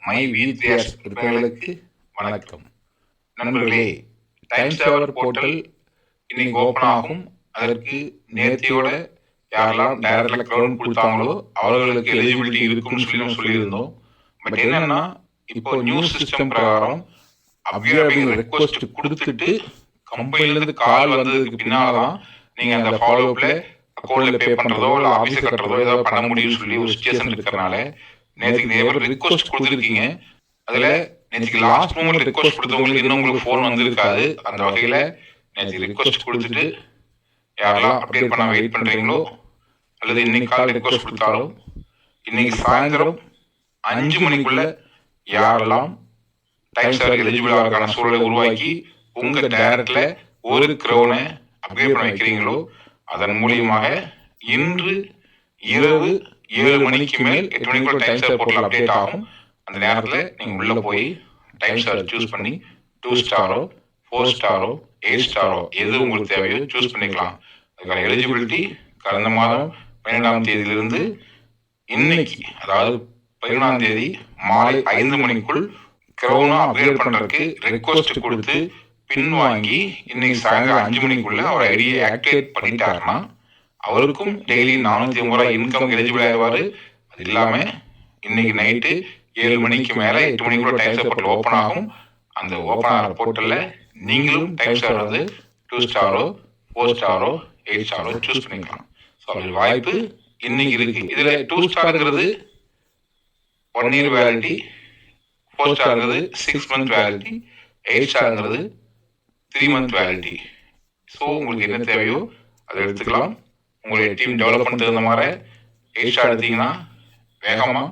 My வீட்ரியார்ஸ் விற்பனைகளுக்கு வணக்கம். நண்பர்களே, time சேவர் portal இன்னைக்கு ஓப்பன் ஆகும். அதற்கு நேர்த்தியோட யாரெல்லாம் டைரக்ட்ல கிரவுண்ட் கொடுத்தாங்களோ அவர்களுக்கு எலிஜிபிலிட்டி இருக்குன்னு சொல்லி நம்ம சொல்லியிருந்தோம். பட் என்னன்னா, இப்போ நியூ சிஸ்டம் பிரகாரம் அப்கிரேடிங் ரெக்வஸ்ட் கொடுத்துட்டு கம்பெனிலேருந்து கால் வந்ததுக்கு பின்னால்தான் நீங்கள் அந்த ஃபாலோஅப்பில் அக்கௌண்ட்டில் பே பண்ணுறதோ இல்லை ஆஃபீஸை கட்டுறதோ ஏதோ பண்ண முடியும்னு சொல்லி ஒரு சுச்சுவேஷன் இருக்கிறனால நேற்றுக்கு நிறைய ரிக்வஸ்ட் கொடுத்துருக்கீங்க. அதில் நேற்றுக்கு லாஸ்ட் மூமெண்ட் ரிக்வஸ்ட் கொடுத்தவங்களுக்கு இன்னும் உங்களுக்கு ஃபோன் வந்திருக்காது. அந்த வகையில் நேற்றுக்கு ரிக்வஸ்ட் கொடுத்துட்டு யாரெல்லாம் அப்டேட் பண்ண வெயிட் பண்ணுறீங்களோ அல்லது இன்னைக்கு கால் ரிக்வஸ்ட் கொடுத்தாலும் இன்னைக்கு சாயந்தரம் 5 மணிக்குள்ள யாரெல்லாம் டைம் சேவர் எலிஜிபிள் ஆகிறதுக்கான சூழலை உருவாக்கி உங்கள் டைரக்ட்ல ஒரு கிரௌனை அப்டேட் பண்ண வைக்கிறீங்களோ அதன் மூலியமாக இன்று இரவு 7 மணிக்கு மேல் 8 மணிக்குள்ள டைம் சேவர் போர்ட்டல் அப்டேட் ஆகும். அந்த நேரத்தில் நீங்கள் உள்ளே போய் டைம் சேவர் சூஸ் பண்ணி 2 ஸ்டாரோ 4 ஸ்டாரோ 8 ஸ்டாரோ எது உங்களுக்கு தேவையோ சூஸ் பண்ணிக்கலாம். அதுக்கான எலிஜிபிலிட்டி கடந்த மாதம் 12ஆம் தேதியிலிருந்து இன்னைக்கு, அதாவது 11ஆம் தேதி மாலை 5 மணிக்குள் கிரௌனா அப்கிரேட் பண்ணுறதுக்கு ரெக்வஸ்ட் கொடுத்து பின்வாங்கி இன்னைக்கு சாயங்காலம் 5 மணிக்குள்ள அவர் ஐடியை ஆக்டிவேட் பண்ணிட்டாருன்னா அவருக்கும் டெய்லி 450 ரூபாய் இன்கம் எலிஜிபிள் ஆகிடுவார். அது இல்லாமல் இன்னைக்கு நைட்டு 7 மணிக்கு மேலே 8 மணிக்குள்ள டைம் சேவர் போர்ட்டல் ஓப்பன் ஆகும். அந்த ஓப்பன் ஆகிற போர்ட்டலில் நீங்களும் டைம் சேவர் வந்து 2 ஸ்டாரோ 4 ஸ்டாரோ 8 ஸ்டாரோ சூஸ் பண்ணிக்கலாம். ஸோ அது வாய்ப்பு இன்னைக்கு இருக்கு. இதில் 2 ஸ்டாருங்கிறது 1 year validity, 4 ஸ்டாருங்கிறது 6 month validity, 8 ஸ்டாருங்கிறது 3 month validity. So உங்களுக்கு என்ன தேவையோ அதை எடுத்துக்கலாம். உங்களுடைய டீம் டெவலப் பண்ண தகுந்த மாதிரி 8 ஸ்டார் எடுத்தீங்கன்னா வேகமாக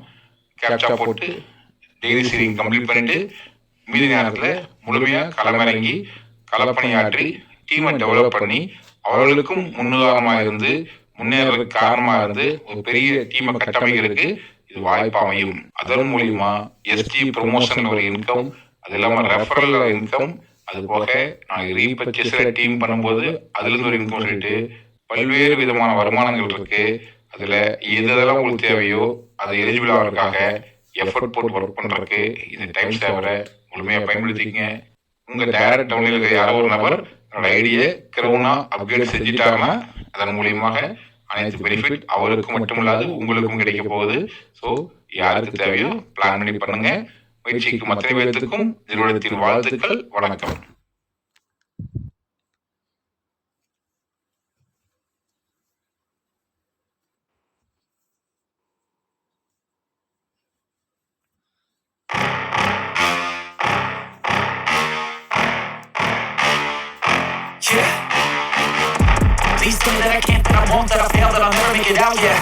கேப்சா போட்டு டெய்லி சீரிங் கம்ப்ளீட் பண்ணிட்டு மீதி நேரத்தில் முழுமையாக களமிறங்கி களப்பணியாற்றி டீமை டெவலப் பண்ணி அவர்களுக்கும் முன்னுதாரணமாக இருந்து முன்னேறதுக்கு காரணமாக இருந்து ஒரு பெரிய டீமை கட்டமைக்கிறதுக்கு இது வாய்ப்பு அமையும். அதன் மூலியமா எஸ்டி ப்ரொமோஷன் ஒரு இன்கம், அது இல்லாமல் ரெஃபரல் இன்கம், அது போக நாங்கள் ரீபர்ச்சேஸில் டீம் பண்ணும்போது அதுலேருந்து ஒரு இன்கம் சொல்லிட்டு பல்வேறு விதமான வருமானங்கள் இருக்கு. அதில் எதெல்லாம் உங்களுக்கு தேவையோ அதை எலிஜிபிள் ஆகிறதுக்காக எஃபர்ட் போட்டு ஒர்க் பண்ணுறதுக்கு இந்த டைம் சேவரை முழுமையாக பயன்படுத்திக்கங்க. உங்கள் டைரக்ட் டவுனில் இருக்கிற யாரோ ஒரு நபர் என்னோட ஐடியை கிரௌனா அப்கிரேட் செஞ்சுட்டாங்கன்னா அதன் மூலியமாக அனைத்து பெனிஃபிட் அவருக்கு மட்டும் இல்லாது உங்களுக்கும் கிடைக்க போகுது. ஸோ யாருக்கு தேவையோ பிளான் பண்ணி பண்ணுங்க. முயற்சிக்கும் அத்தனை பேருக்கும் நிறுவனத்தின் வாழ்த்துக்கள். வணக்கம். Please tell me that I can't, that I won't, that I fail, that I'll never make it out, yeah.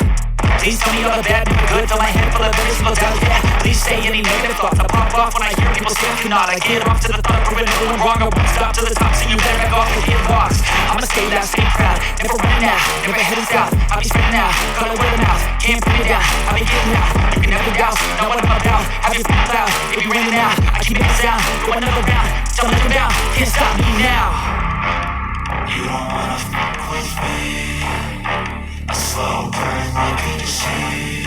Please tell me all the bad, make it good, fill my head full of every single doubt, yeah. Please say any negative thoughts, I pop off when I hear people say you not. I get off to the thought, proving everyone wrong, I won't stop to the top, so you better back off and hit box. I'ma stay loud, stay proud, never running out, never heading south. I'll be spitting out, color with a mouth, can't put me down, I'll be getting out. You can never doubt, know what I'm about, have your feet loud, if you're raining out, I keep making sound, go another round, don't let them down, can't stop me now. You don't wanna fuck with me. A slow burn like a disease.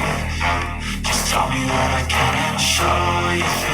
Just tell me that I can and I'll show you.